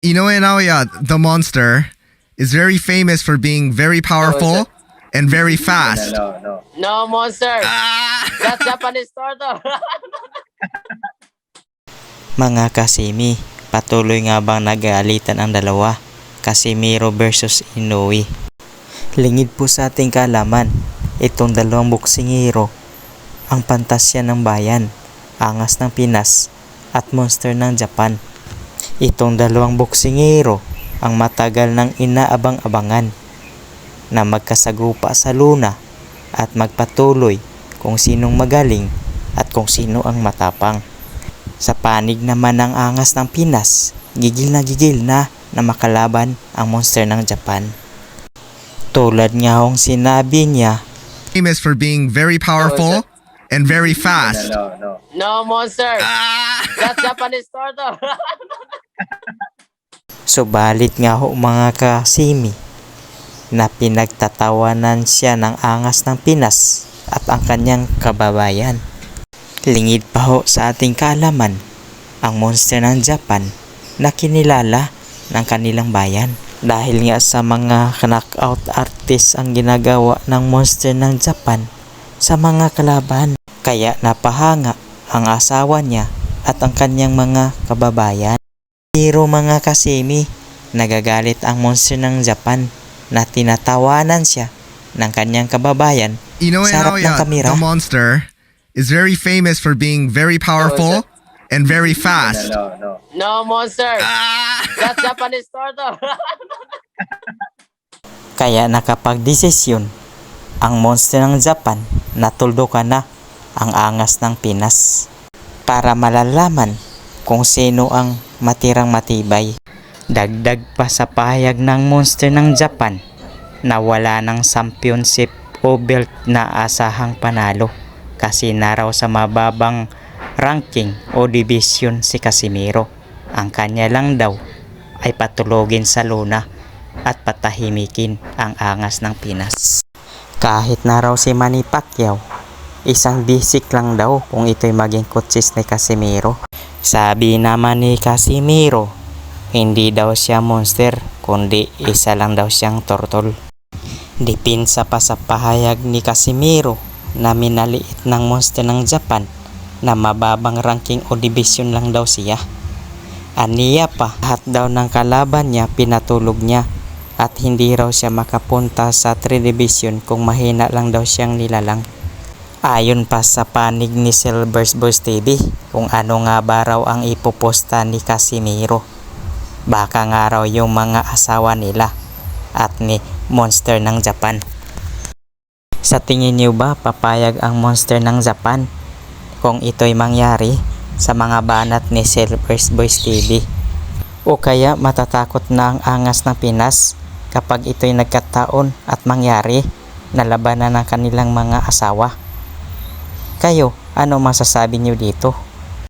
Inoue Naoya, the monster, is very famous for being very powerful and very fast. No, monster. That's Japanese turtle. Mga kasimi, patuloy nga bang nag-aalitan ang dalawa? Casimiro versus Inoue. Lingid po sa ating kaalaman, itong dalawang boksingero, ang pantasya ng bayan, angas ng Pinas, at monster ng Japan. Itong dalawang boksingero ang matagal nang inaabang-abangan na magkasagupa sa luna at magpatuloy kung sinong magaling at kung sino ang matapang. Sa panig naman ng angas ng Pinas, gigil na makalaban ang monster ng Japan. Tulad nga hong sinabi niya, Famous for being very powerful and very fast. No, monster. That's Japanese turtle. subalit nga ho mga kasimi, na pinagtatawanan siya ng angas ng Pinas at ang kanyang kababayan. Lingid pa ho sa ating kaalaman, ang monster ng Japan na kinilala ng kanilang bayan. Dahil nga sa mga knockout artist ang ginagawa ng monster ng Japan sa mga kalaban. Kaya napahanga ang asawa niya at ang kanyang mga kababayan. Pero mga kasimi, nagagalit ang monster ng Japan na tinatawanan siya ng kanyang kababayan Inoue sa harap ng Naoya, kamera. the monster, is very famous for being very powerful and very fast. No, monster. That's Japanese turtle. Kaya nakapagdesisyon ang monster ng Japan na tuldukan na ang angas ng Pinas para malalaman kung sino ang matirang matibay. Dagdag pa sa pahayag ng monster ng Japan na wala ng championship o belt na asahang panalo kasi na raw sa mababang ranking o division si Casimiro. Ang kanya lang daw ay patulogin sa luna at patahimikin ang angas ng Pinas. Kahit na raw si Manny Pacquiao, isang bisik lang daw kung ito'y maging kutsis ni Casimiro. Sabi naman ni Casimiro, hindi daw siya monster kundi isa lang daw siyang turtle. Dipinsa pa sa pahayag ni Casimiro na minaliit ng monster ng Japan na mababang ranking o division lang daw siya. Aniya pa, lahat daw ng kalaban niya pinatulog niya at hindi raw siya makapunta sa 3 division kung mahina lang daw siyang nilalang. Ayon pa sa panig ni Silver's Boys TV kung ano nga ba raw ang ipoposta ni Casimiro. Baka nga raw yung mga asawa nila at ni monster ng Japan. Sa tingin niyo ba papayag ang monster ng Japan kung ito'y mangyari sa mga banat ni Silver's Boys TV? O kaya matatakot na ang angas ng Pinas kapag ito'y nagkataon at mangyari na labanan ng kanilang mga asawa? Kayo, ano masasabi niyo dito?